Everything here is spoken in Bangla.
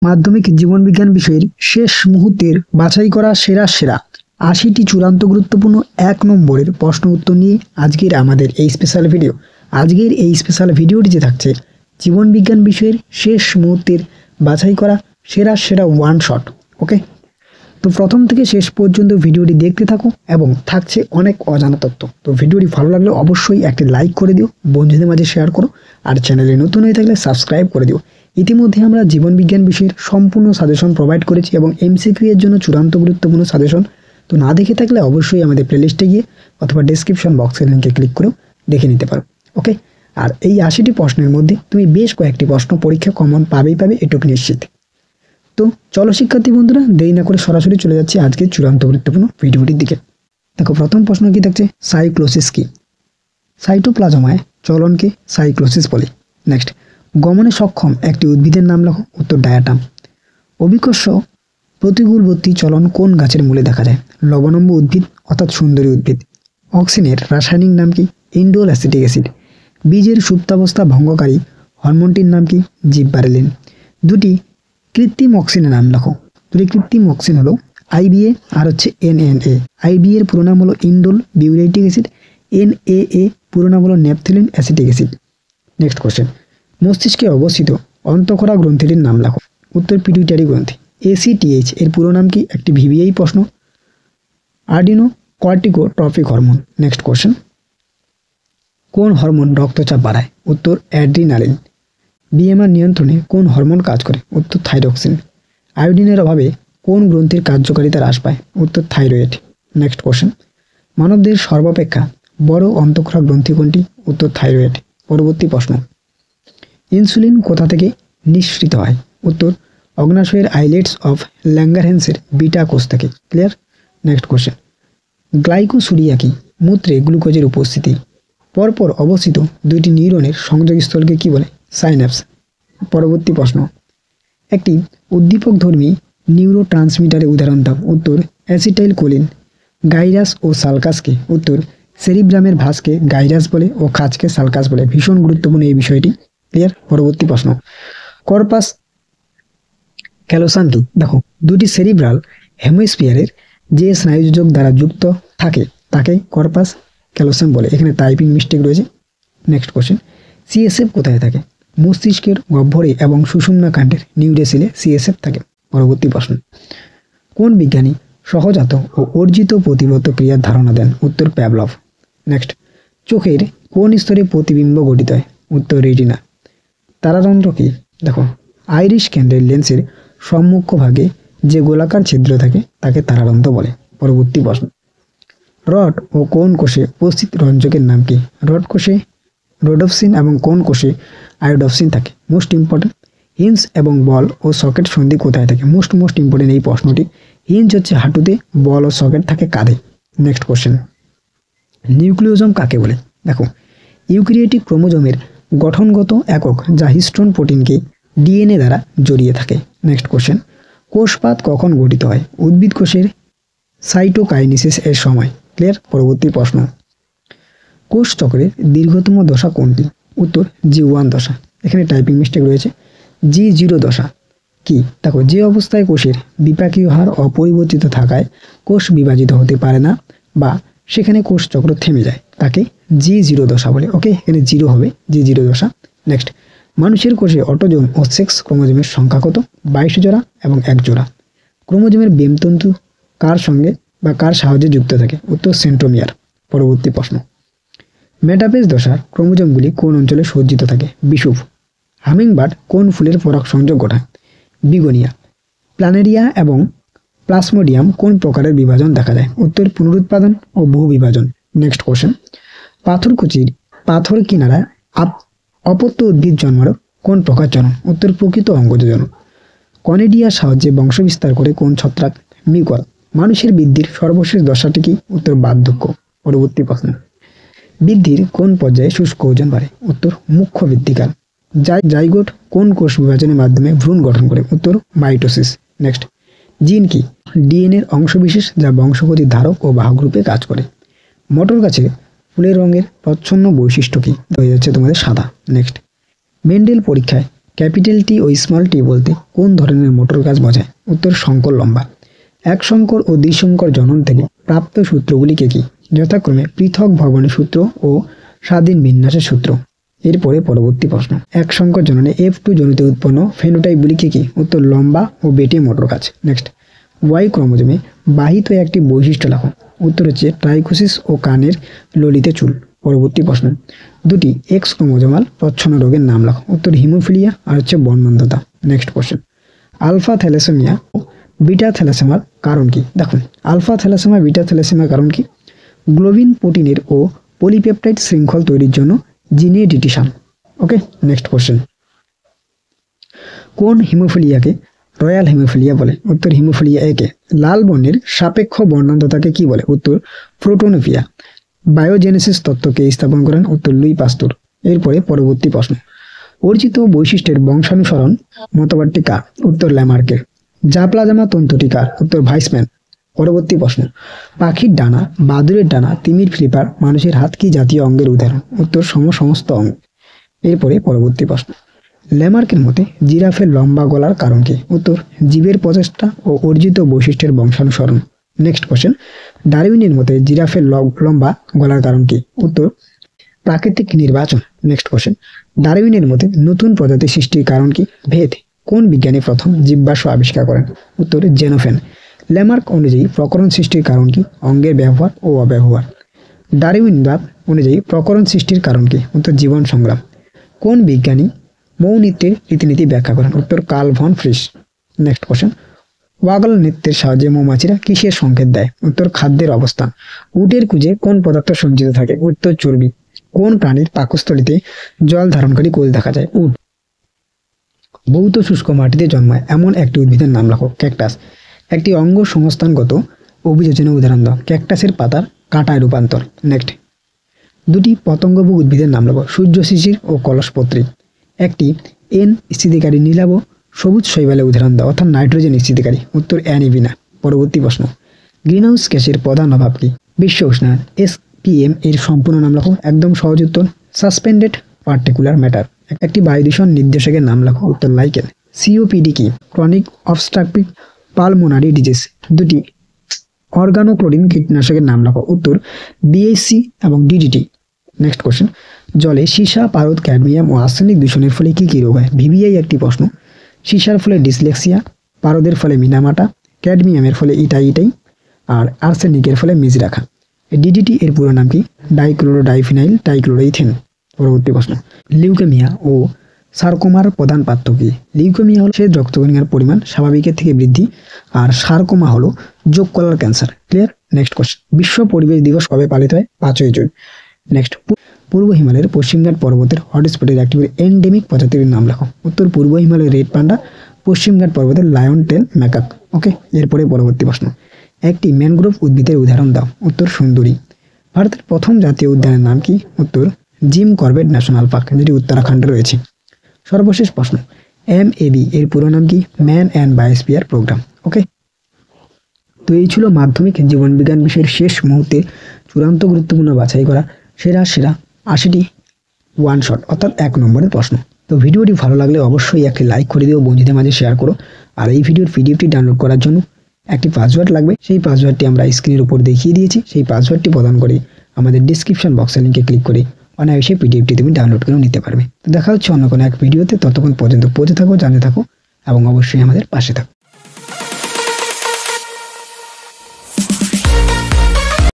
মাধ্যমিক জীবনবিজ্ঞান বিষয়ের শেষ মুহূর্তের বাছাই করা সেরা ৮০টি চূড়ান্ত গুরুত্বপূর্ণ ১ নম্বরের প্রশ্ন উত্তর নিয়ে আজকের আমাদের এই স্পেশাল ভিডিও। আজকের এই স্পেশাল ভিডিওটিতে থাকছে জীবনবিজ্ঞান বিষয়ের শেষ মুহূর্তের বাছাই করা সেরা ওয়ান শট। ওকে, তো প্রথম থেকে শেষ পর্যন্ত ভিডিওটি দেখতে থাকো এবং থাকছে অনেক অজানা তথ্য। তো ভিডিওটি ভালো লাগলে অবশ্যই একটি লাইক করে দিও, বন্ধুদের মাঝে শেয়ার করো, আর চ্যানেলে নতুন হয়ে থাকলে সাবস্ক্রাইব করে দিও। ইতিমধ্যে আমরা জীবনবিজ্ঞান বিষয়ের সম্পূর্ণ সাজেশন প্রোভাইড করেছি এবং এমসিকিউ এর জন্য চূড়ান্ত গুরুত্বপূর্ণ সাজেশন। তো না দেখে থাকলে অবশ্যই আমাদের প্লেলিস্টে গিয়ে অথবা ডেসক্রিপশন বক্সের লিঙ্কে ক্লিক করেও দেখে নিতে পারো। ওকে, আর এই ৮০টি প্রশ্নের মধ্যে তুমি বেশ কয়েকটি প্রশ্ন পরীক্ষা কমন পাবে এটুকু নিশ্চিত। তো চলো শিক্ষার্থী বন্ধুরা, দেরি না করে সরাসরি চলে যাচ্ছি আজকের চূড়ান্ত গুরুত্বপূর্ণ ভিডিওটির দিকে। দেখো, প্রথম প্রশ্ন কি থাকছে, সাইক্লোসিস কি? সাইটোপ্লাজমায় চলনকে সাইক্লোসিস বলে। নেক্সট, গমনে সক্ষম একটি উদ্ভিদের নাম লেখো। উত্তর ডায়াটাম। অভিকর্ষ প্রতিকূলবর্তী চলন কোন গাছের মূলে দেখা যায়? লবণম্ব উদ্ভিদ অর্থাৎ সুন্দরী উদ্ভিদ। অক্সিনের রাসায়নিক নাম কি? Indole acetic acid. বীজের সুপ্তাবস্থা ভঙ্গকারী হরমোনটির নাম কি? জিববারেলিন। দুটি কৃত্রিম অক্সিনের নাম লেখো। দুটি কৃত্রিম অক্সিন হলো আইবিএ আর হচ্ছে এনএনএ। আইবিএ এর পুরো নাম হলো ইন্ডোল বিউরেটিক অ্যাসিড, এনএএ পুরো নাম হলো naphthalene acetic acid. Next question, মস্তিষ্কে অবস্থিত অন্তঃক্ষরা গ্রন্থিটির নাম লেখো। উত্তর পিটুইটারি গ্রন্থি। এসিটিএইচ এর পুরো নাম কি? একটি ভিভিআই প্রশ্ন। Arduino corticotropic hormone. Next question, কোন হরমোন রক্তচাপ বাড়ায়? উত্তর অ্যাড্রিনালিন। বিএমআর নিয়ন্ত্রণে কোন হরমোন কাজ করে? উত্তর থাইরক্সিন। আয়োডিনের অভাবে কোন গ্রন্থির কার্যকারিতা হ্রাস পায়? উত্তর থাইরয়েড। নেক্সট কোশ্চেন, মানবদের সর্বাপেক্ষা বড় অন্তঃক্ষরা গ্রন্থি কোনটি? উত্তর থাইরয়েড। পরবর্তী প্রশ্ন, ইনসুলিন কোথা থেকে নিঃসৃত হয়? উত্তর অগ্নাশয়ের আইলেটস অফ ল্যাঙ্গারহ্যান্সের বিটা কোষ থেকে। ক্লিয়ার? নেক্সট কোশ্চেন, গ্লাইকোসুরিয়া কি? মূত্রে গ্লুকোজের উপস্থিতি। পরপর অবস্থিত দুইটি নিউরনের সংযোগস্থলকে কি বলে? সাইন্যাপস। পরবর্তী প্রশ্ন, একটি উদ্দীপকধর্মী নিউরো ট্রান্সমিটারের উদাহরণ দাও। উত্তর অ্যাসিটাইল কোলিন। গাইরাস ও সালকাসকে? উত্তর সেরিব্রামের ভাসকে গাইরাস বলে ও খাঁজকে সালকাস বলে। ভীষণ গুরুত্বপূর্ণ এই বিষয়টি। ক্লিয়ার? পরবর্তী প্রশ্ন, কর্পাস ক্যালোসাম কি? দেখো, দুটি সেরিব্রাল হেমিস্ফিয়ারের যে স্নায়ুযোজক দ্বারা যুক্ত থাকে তাকে কর্পাস ক্যালোসাম বলে। এখানে টাইপিং মিস্টেক রয়েছে। নেক্সট কোশ্চেন, সিএসএফ কোথায় থাকে? মস্তিষ্কের গহ্বরে এবং সুষুম্না কাণ্ডের নিউরেসিলে সিএসএফ থাকে। পরবর্তী প্রশ্ন, কোন বিজ্ঞানী সহজাত ও অর্জিত প্রতিব্রত ক্রিয়ার ধারণা দেন? উত্তর প্যাভলভ। নেক্সট, চোখের কোন স্তরে প্রতিবিম্ব গঠিত হয়? উত্তর রেটিনা। তারাতন্ত্র কি? দেখো, আইরিশ কেন্দ্রের লেন্সের সম্মুখ ভাগে যে গোলাকার ছিদ্র থাকে তাকে তারাতন্ত্র বলে। পরবর্তী প্রশ্ন, রড ও কোন কোষে উপস্থিত রঞ্জকের নাম কি? রড কোষে রোডোপসিন এবং কোন কোষে আয়োডোপসিন থাকে। মোস্ট ইম্পর্টেন্ট, হিঞ্জ এবং বল ও সকেট সন্ধি কোথায় থাকে? মোস্ট ইম্পর্টেন্ট এই প্রশ্নটি। হিঞ্জ হচ্ছে হাঁটুতে, বল ও সকেট থাকে কাঁধে। নেক্সট কোশ্চেন, নিউক্লিওজোম কাকে বলে? দেখো, ইউক্যারিওটিক ক্রোমোজোমের গঠনগত একক যা হিস্টোন প্রোটিনকে ডিএনএ দ্বারা জড়িয়ে থাকে। নেক্সট কোশ্চেন, কোষপাত কখন গঠিত হয়? উদ্ভিদ কোষের সাইটোকাইনেসিস এর সময়। ক্লিয়ার? পরবর্তী প্রশ্ন, কোষ চক্রের দীর্ঘতম দশা কোনটি? উত্তর G1 দশা। এখানে টাইপিং মিস্টেক রয়েছে। G0 দশা কি? দেখো, যে অবস্থায় কোষের বিপাকীয় হার অপরিবর্তিত থাকায় কোষ বিভাজিত হতে পারে না বা সেখানে কোষ চক্র থেমে যায় তাকে G0 দশা বলে। ওকে, এখানে 0 হবে, G0 দশা। নেক্সট, মানুষের কোষে অটোজোম ও সেক্স ক্রোমোজোমের সংখ্যা কত? 22 জোড়া এবং 1 জোড়া। ক্রোমোজোমের বেমতন্তু কার সঙ্গে বা কার সাহায্যে যুক্ত থাকে? উত্তর সেন্ট্রোমিয়ার। পরবর্তী প্রশ্ন, মেটাফেজ দশার ক্রোমোজোমগুলি কোন অঞ্চলে সজ্জিত থাকে? বিষুব। হামিংবার্ড কোন ফুলের পরাগ সংযোগ ঘটায়? বিগোনিয়া। প্ল্যানেরিয়া এবং প্লাসমোডিয়াম কোন প্রকারের বিভাজন দেখা যায়? উত্তর পুনরুৎপাদন ও বহু বিভাজন। নেক্সট কোশ্চেন, পাথরকুচির পাথর কিনারায় অপত্য উদ্ভিদ জন্মালো কোন প্রকার জনন? উত্তর প্রকৃত অঙ্গজ জনন। কনেডিয়ার সাহায্যে বংশবিস্তার করে কোন ছত্রাক? মিউকর। মানুষের বৃদ্ধির সর্বশেষ দশাটি কি? উত্তর বার্ধক্য। পরবর্তী প্রশ্ন, বৃদ্ধির কোন পর্যায়ে শুষ্ক ওজন বাড়ে? উত্তর মুখ্য বৃদ্ধিকাল। জাইগোট কোন কোষ বিভাজনের মাধ্যমে ভ্রূণ গঠন করে? উত্তর মাইটোসিস। নেক্সট, জিন কি? ডিএনএর অংশবিশেষ যা বংশগতির ধারক ও বাহক রূপে কাজ করে। মটর গাছে ফুলের রঙের প্রচ্ছন্ন বৈশিষ্ট্য কি? হয়ে যাচ্ছে তোমাদের সাদা। নেক্সট, মেন্ডেল পরীক্ষায় ক্যাপিটাল টি ও স্মল টি বলতে কোন ধরনের মোটর গাছ বোঝায়? উত্তর সংকর লম্বা। এক সংকর ও দ্বিসংকর জনন থেকে প্রাপ্ত সূত্রগুলিকে কি? যথাক্রমে পৃথক ভবনের সূত্র ও স্বাধীন বিন্যাসের সূত্র। এরপরে পরবর্তী প্রশ্ন, এক সংকর জননে F2 জনিত উৎপন্ন ফেনোটাইপগুলিকে কি? উত্তর লম্বা ও বেটে মোটর গাছ। নেক্সট, ওয়াই ক্রোমোজোমে বাহিত একটি বৈশিষ্ট্য লেখো। উত্তর হচ্ছে ট্রাইকোসিস ও কানের ললিতে চুল। পরবর্তী প্রশ্ন, দুটি এক্স ক্রোমোজোমাল প্রচ্ছন্ন রোগের নাম লেখো। উত্তর হিমোফিলিয়া আর হচ্ছে বর্ণান্ধতা। নেক্সট কোশ্চেন, আলফা থ্যালাসেমিয়া ও বিটা থ্যালাসেমার কারণ কি? দেখুন, আলফা থ্যালাসেমা বিটা থ্যালাসেমার কারণ কি? গ্লোবিন প্রোটিনের ও পলিপেপটাইড শৃঙ্খল তৈরির জন্য জিনের ডিটিশন। ওকে, নেক্সট কোশ্চেন, কোন হিমোফিলিয়াকে রয়্যাল হিমোফিলিয়া বলে? উত্তর হিমোফিলিয়া একে। লাল বর্ণের সাপেক্ষ বর্ণান্ধতাকে কি বলে? উত্তর প্রোটোনোপিয়া। বায়োজেনেসিস তত্ত্বকে স্থাপন করেন? উত্তর লুই পাস্তুর। এরপরে পরবর্তী প্রশ্ন, অর্জিত বৈশিষ্ট্যের বংশানুসরণ মতবাদটি কার? উত্তর ল্যামার্কের। জাপলাজামা তন্তুটি কার? উত্তর ভাইসম্যান। পরবর্তী প্রশ্ন, পাখির ডানা, বাদুড়ের ডানা, তিমির ফ্লিপার, মানুষের হাত কি জাতীয় অঙ্গের উদাহরণ? উত্তর সমস্ত অঙ্গ। এরপরে পরবর্তী প্রশ্ন, ল্যামার্কের মতে জিরাফের লম্বা গলার কারণ কি? উত্তর জীবের প্রচেষ্টা ও অর্জিত বৈশিষ্ট্যের বংশানুসরণ। নেক্সট কোশ্চেন, ডারউইনের মতে জিরাফের লম্বা গলার কারণ কি? উত্তর প্রাকৃতিক নির্বাচন। নেক্সট কোশ্চেন, ডারউইনের মতে নতুন প্রজাতি সৃষ্টির কারণ কি? ভেদ। কোন বিজ্ঞানী প্রথম জীবাশ্ম আবিষ্কার করেন? উত্তর জেনোফেন। ল্যামার্ক অনুযায়ী প্রকরণ সৃষ্টির কারণ কি? অঙ্গের ব্যবহার ও অব্যবহার। ডারউইনবাদ অনুযায়ী প্রকরণ সৃষ্টির কারণ কি? উত্তর জীবন সংগ্রাম। কোন বিজ্ঞানী মৌনৃত্যের রীতিনীতি ব্যাখ্যা করেন? উত্তর Karl von Frisch. Next question, waggle নৃত্যের সাহায্যে মৌমাছিরা কিসের সংকেত দেয়? উত্তর খাদ্যের অবস্থান। উটের কুজে কোন পদার্থ সঞ্চিত থাকে? উত্তর চর্বি। কোন প্রাণীর পাকস্থলীতে জল ধারণকারী কোষ দেখা যায়? উট। ভৌত শুষ্ক মাটিতে জন্মায় এমন একটি উদ্ভিদের নাম লেখো। ক্যাকটাস। একটি অঙ্গ সংস্থানগত অভিযোজনের উদাহরণ দাও। ক্যাকটাসের পাতার কাঁটায় রূপান্তর। নেক্সট, দুটি পতঙ্গভোগ উদ্ভিদের নাম লেখো। সূর্য শিশির ও কলসপত্রী। একটি এন স্থিতিকারী নীলাভ সবুজ শৈবালের উদাহরণ দাও, অর্থাৎ নাইট্রোজেন স্থিতিকারী। উত্তর অ্যানিভিনা। পরবর্তী প্রশ্ন, গ্রিনহাউস গ্যাসের প্রধান অভাব কি? বিশ্ব উষ্ণায়ন। SPM এর সম্পূর্ণ নাম লেখো। একদম সহজ উত্তর সাসপেন্ডেড পার্টিকুলার ম্যাটার। একটি বায়ু দূষণ নির্দেশকের নাম লেখো। উত্তর লাইকেন। COPD কি? Chronic obstructive pulmonary disease. দুটি অর্গানোক্লোরিন কীটনাশকের নাম লেখো। উত্তর BHC এবং DDT। নেক্সট কোশ্চেন, জলে সীসা, পারদ, ক্যাডমিয়াম ও আর্সেনিক দূষণের ফলে কি কি রোগ হয়? VBI একটি প্রশ্ন। সীসার ফলে ডিসলেক্সিয়া, পারদের ফলে মিনামাটা, ক্যাডমিয়ামের ফলে ইটাই আর আর্সেনিকের ফলে মিজরাখা। DDT এর পুরো নাম কি? ডাইক্লোরোডাইফিনাইল ট্রাইক্লোরোইথেন। পরবর্তী প্রশ্ন, লিউকেমিয়া ও সার্কোমার প্রধান পার্থক্য কি? লিউকেমিয়া হলো সে রক্তকণিকার পরিমাণ স্বাভাবিকের থেকে বৃদ্ধি, আর সার্কোমা হলো যোগ কলার ক্যান্সার। ক্লিয়ার? নেক্সট কোশ্চেন, বিশ্ব পরিবেশ দিবস কবে পালিত হয়? 5ই জুন। নেক্সট, পূর্ব হিমালয়ের পশ্চিমঘাট পর্বতের হটস্পটের একটি এন্ডেমিক প্রজাতির নাম লেখো। উত্তর পূর্ব হিমালয়ের রেড পান্ডা, পশ্চিমঘাট পর্বতের লায়ন টেল ম্যাকাক। ওকে, এরপরে পরবর্তী প্রশ্ন, একটি ম্যানগ্রোভ উদ্ভিদের উদাহরণ দাও। উত্তর সুন্দরী। ভারতের প্রথম জাতীয় উদ্যানের নাম কি? উত্তর জিম করবেট ন্যাশনাল পার্ক, যেটি উত্তরাখণ্ডে রয়েছে। সর্বশেষ প্রশ্ন, MAB এর পুরো নাম কি? Man and biosphere programme. Okay, তো এই ছিল মাধ্যমিক জীবনবিজ্ঞান বিষয়ের শেষ মুহূর্তে চূড়ান্ত গুরুত্বপূর্ণ বাছাই করা সেরা 80টি ওয়ান শট, অর্থাৎ 1 নম্বরের প্রশ্ন। তো ভিডিওটি ভালো লাগলে অবশ্যই একটি লাইক করে দিও, বন্ধুদের মাঝে শেয়ার করো। আর এই ভিডিওর পিডিএফটি ডাউনলোড করার জন্য একটি পাসওয়ার্ড লাগবে। সেই পাসওয়ার্ডটি আমরা স্ক্রিনের উপর দেখিয়ে দিয়েছি। সেই পাসওয়ার্ডটি প্রদান করে আমাদের ডিসক্রিপশন বক্সের লিঙ্কে ক্লিক করে অনায়াসে পিডিএফটি তুমি ডাউনলোড করে নিতে পারবে। তো দেখা হচ্ছে অন্য কোনো এক ভিডিওতে। ততক্ষণ পর্যন্ত পৌঁছে থাকো, জানতে থাকো এবং অবশ্যই আমাদের পাশে থাকো।